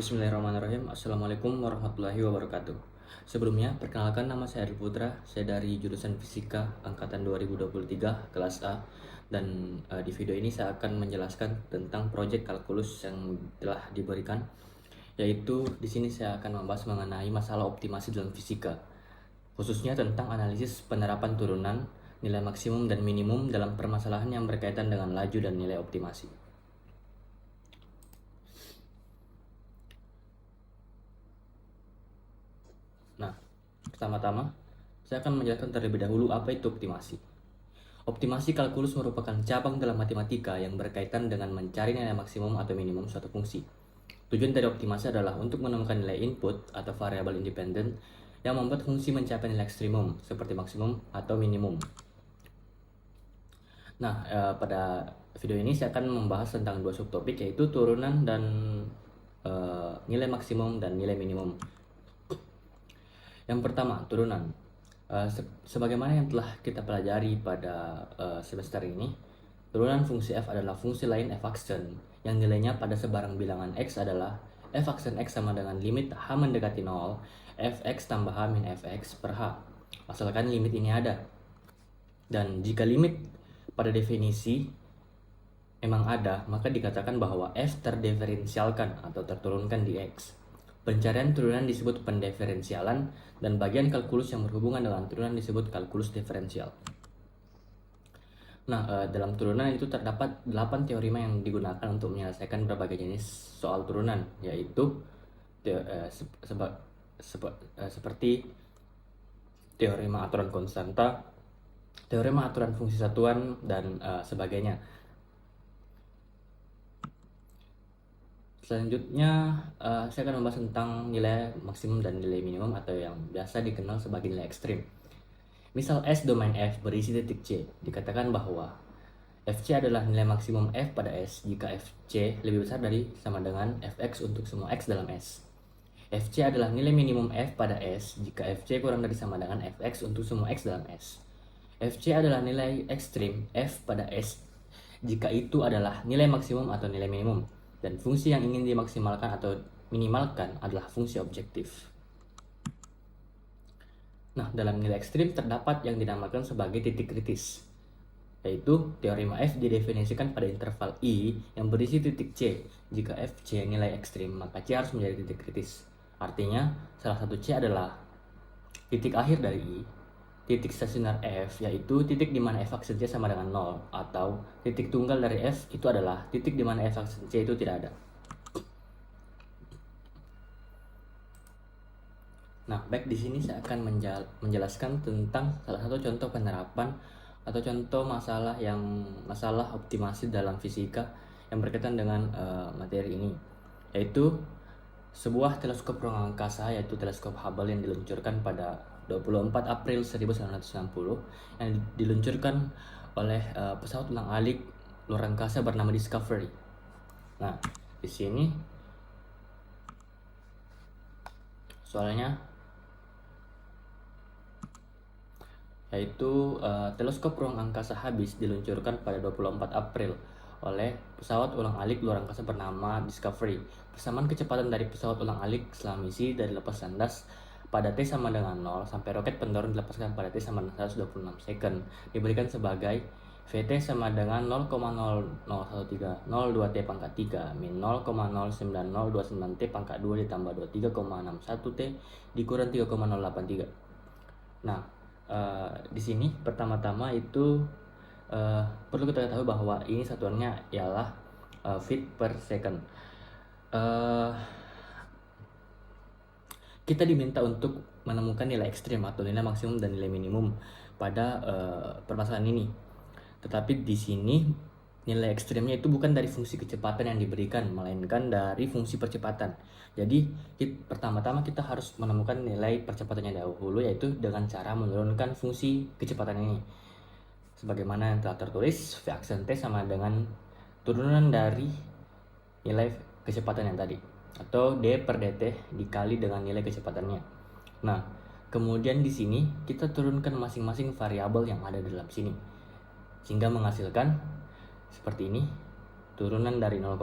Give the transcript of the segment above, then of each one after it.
Bismillahirrahmanirrahim. Assalamualaikum warahmatullahi wabarakatuh. Sebelumnya, perkenalkan nama saya Adi Putra. Saya dari jurusan Fisika angkatan 2023 kelas A. Dan di video ini saya akan menjelaskan tentang proyek kalkulus yang telah diberikan. Yaitu di sini saya akan membahas mengenai masalah optimasi dalam fisika. Khususnya tentang analisis penerapan turunan, nilai maksimum dan minimum dalam permasalahan yang berkaitan dengan laju dan nilai optimasi. Nah, pertama-tama, saya akan menjelaskan terlebih dahulu apa itu optimasi. Optimasi kalkulus merupakan cabang dalam matematika yang berkaitan dengan mencari nilai maksimum atau minimum suatu fungsi. Tujuan dari optimasi adalah untuk menemukan nilai input atau variabel independen yang membuat fungsi mencapai nilai ekstrimum, seperti maksimum atau minimum. Nah, pada video ini saya akan membahas tentang dua subtopik, yaitu turunan dan nilai maksimum dan nilai minimum. Yang pertama, turunan. Sebagaimana yang telah kita pelajari pada semester ini, turunan fungsi f adalah fungsi lain f aksen yang nilainya pada sebarang bilangan x adalah f aksen x sama dengan limit h mendekati 0 fx tambah h min fx per h, asalkan limit ini ada. Dan jika limit pada definisi memang ada, maka dikatakan bahwa f terdiferensialkan atau terturunkan di x. Pencarian turunan disebut pendiferensialan, dan bagian kalkulus yang berhubungan dengan turunan disebut kalkulus diferensial. Nah, dalam turunan itu terdapat 8 teorema yang digunakan untuk menyelesaikan berbagai jenis soal turunan, yaitu seperti teorema aturan konstanta, teorema aturan fungsi satuan, dan sebagainya. Selanjutnya, saya akan membahas tentang nilai maksimum dan nilai minimum atau yang biasa dikenal sebagai nilai ekstrim. Misal S domain F berisi titik C, dikatakan bahwa Fc adalah nilai maksimum F pada S jika Fc lebih besar dari sama dengan Fx untuk semua X dalam S. Fc adalah nilai minimum F pada S jika Fc kurang dari sama dengan Fx untuk semua X dalam S. Fc adalah nilai ekstrim F pada S jika itu adalah nilai maksimum atau nilai minimum, dan fungsi yang ingin dimaksimalkan atau minimalkan adalah fungsi objektif. Nah, dalam nilai ekstrim terdapat yang dinamakan sebagai titik kritis, yaitu teorema F didefinisikan pada interval I yang berisi titik C. Jika Fc nilai ekstrim, maka C harus menjadi titik kritis. Artinya, salah satu C adalah titik akhir dari I, titik stasioner F, yaitu titik di mana f aksen C sama dengan 0, atau titik tunggal dari F itu adalah titik di mana f aksen C itu tidak ada. Nah, baik, di sini saya akan menjelaskan tentang salah satu contoh penerapan atau contoh masalah optimasi dalam fisika yang berkaitan dengan materi ini, yaitu sebuah teleskop ruang angkasa, yaitu teleskop Hubble yang diluncurkan pada 24 April 1960 yang diluncurkan oleh pesawat ulang-alik luar angkasa bernama Discovery. Nah, di sini soalnya yaitu teleskop ruang angkasa Hubble diluncurkan pada 24 April oleh pesawat ulang-alik luar angkasa bernama Discovery. Persamaan kecepatan dari pesawat ulang-alik selama misi dari lepas landas pada T sama dengan 0 sampai roket pendorong dilepaskan pada T sama dengan 126 second diberikan sebagai Vt sama dengan 0,00130 T pangkat 3 min 0,09029 T pangkat 2 ditambah 23,61 T dikurang 3,083. Nah, di sini pertama-tama itu perlu kita ketahui bahwa ini satuannya ialah feet per second. Kita diminta untuk menemukan nilai ekstrim atau nilai maksimum dan nilai minimum pada permasalahan ini. Tetapi di sini nilai ekstrimnya itu bukan dari fungsi kecepatan yang diberikan, melainkan dari fungsi percepatan. Jadi pertama-tama kita harus menemukan nilai percepatannya dahulu, yaitu dengan cara menurunkan fungsi kecepatan ini. Sebagaimana yang telah tertulis, V aksen T sama dengan turunan dari nilai kecepatan yang tadi, atau d per dt dikali dengan nilai kecepatannya. Nah, kemudian di sini kita turunkan masing-masing variabel yang ada di dalam sini, sehingga menghasilkan seperti ini, turunan dari 0,0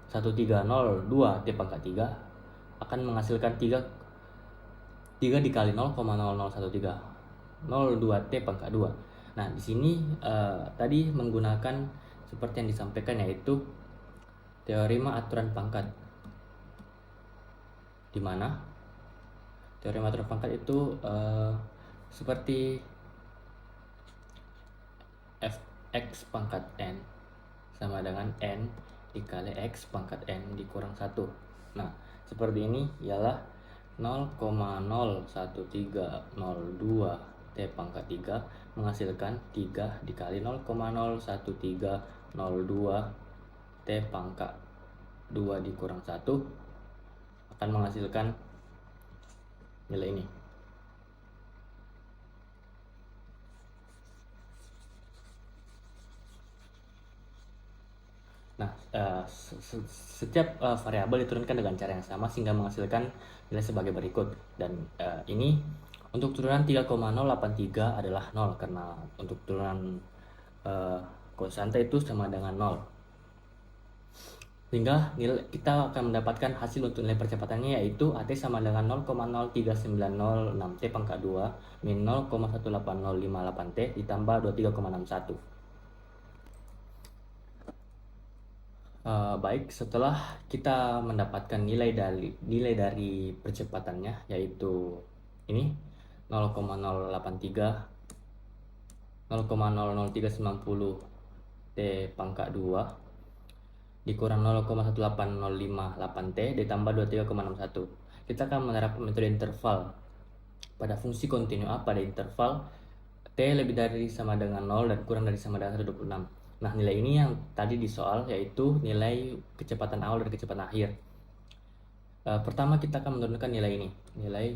1302 T pangkat 3 akan menghasilkan 3 dikali 0,0013 02 T pangkat 2. Nah, di sini tadi menggunakan seperti yang disampaikan, yaitu teorema aturan pangkat, di mana teorema aturan pangkat itu seperti fx pangkat n sama dengan n dikali x pangkat n dikurang 1. Nah, seperti ini ialah 0,01302 T pangkat 3 menghasilkan 3 dikali 0,01302 T pangkat 2 dikurang 1 akan menghasilkan nilai ini. Nah, setiap variabel diturunkan dengan cara yang sama sehingga menghasilkan nilai sebagai berikut. Dan ini untuk turunan 3,083 adalah 0 karena untuk turunan konstanta itu sama dengan 0. Sehingga kita akan mendapatkan hasil untuk nilai percepatannya, yaitu AT sama dengan 0,03906 T pangkat 2 min 0,18058 T ditambah 23,61. Baik, setelah kita mendapatkan nilai dari percepatannya, yaitu ini 0,083 0,00390 T pangkat 2 dikurang 0,18058 T ditambah 23,61. Kita akan menerapkan metode interval pada fungsi kontinu A pada interval T lebih dari sama dengan 0 dan kurang dari sama dengan 126. Nah, nilai ini yang tadi di soal, yaitu nilai kecepatan awal dan kecepatan akhir. Pertama kita akan menurunkan nilai ini, nilai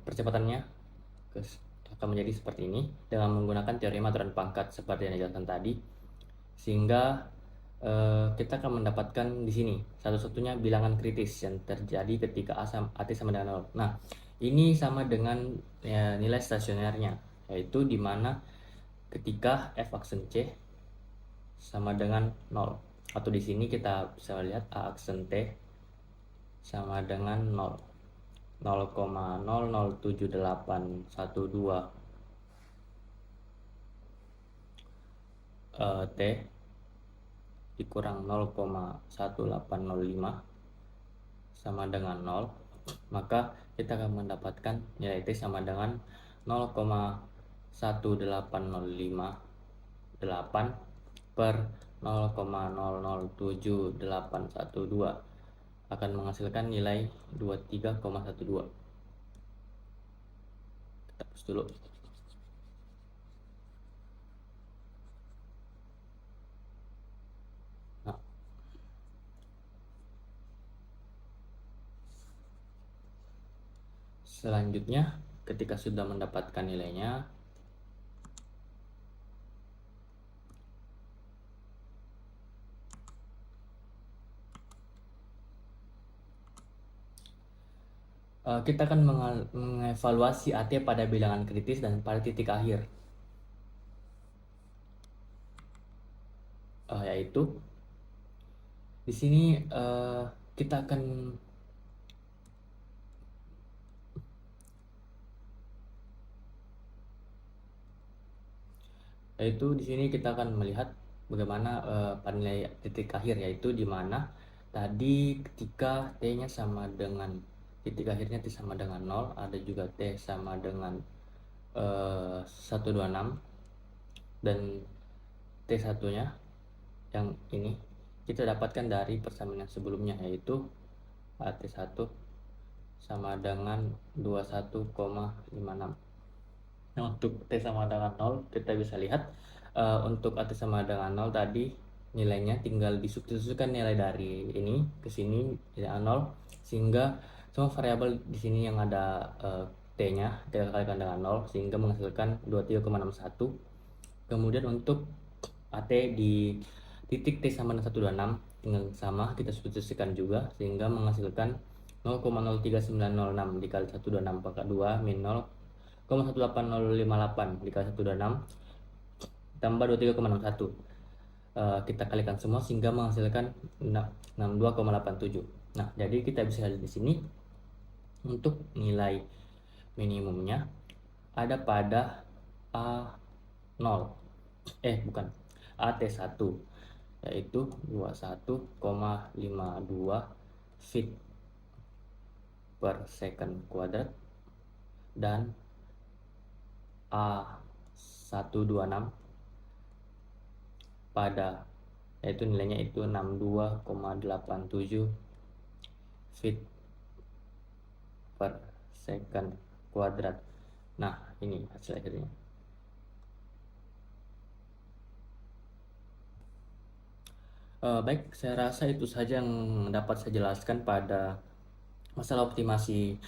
percepatannya akan menjadi seperti ini dengan menggunakan teorema aturan pangkat seperti yang dijelaskan tadi, sehingga kita akan mendapatkan di sini satu-satunya bilangan kritis yang terjadi ketika AT sama dengan 0. Nah, ini sama dengan nilai stasionernya, yaitu di mana ketika f aksen C sama dengan 0, atau di sini kita bisa lihat A aksen T sama dengan 0, 0,007812 T dikurang 0,1805 sama dengan 0, maka kita akan mendapatkan nilai T sama dengan 0,18058 per 0,007812 akan menghasilkan nilai 23,12. Kita hapus dulu. Nah, selanjutnya ketika sudah mendapatkan nilainya, kita akan mengevaluasi AT pada bilangan kritis dan pada titik akhir, yaitu di sini kita akan melihat bagaimana pada nilai titik akhir, yaitu di mana tadi ketika T-nya sama dengan titik akhirnya T sama dengan 0, ada juga T sama dengan 126, dan T1-nya yang ini kita dapatkan dari persamaan yang sebelumnya, yaitu AT1 sama dengan 21,56. Nah, untuk T sama dengan 0 kita bisa lihat untuk AT sama dengan 0 tadi nilainya tinggal disubstitusikan nilai dari ini ke sini nilai 0, sehingga semua variabel di sini yang ada T-nya kita kalikan dengan 0 sehingga menghasilkan 23,61. Kemudian untuk AT di titik T sama dengan 126 tinggal sama kita substitusikan juga sehingga menghasilkan 0,03906 dikali 126 pangkat 2 min 0,18058 dikali 126 tambah 23,61. kita kalikan semua sehingga menghasilkan 62,87. Nah, jadi kita bisa lihat di sini untuk nilai minimumnya ada pada A0, bukan, AT1, yaitu 21,52 feet per second kuadrat, dan A126 pada yaitu nilainya itu 62,87 feet per second kuadrat. Nah, ini hasil akhirnya. Baik, saya rasa itu saja yang dapat saya jelaskan pada masalah optimasi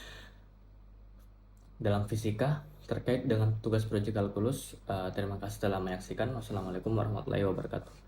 dalam fisika terkait dengan tugas proyek kalkulus. Terima kasih telah menyaksikan. Wassalamualaikum warahmatullahi wabarakatuh.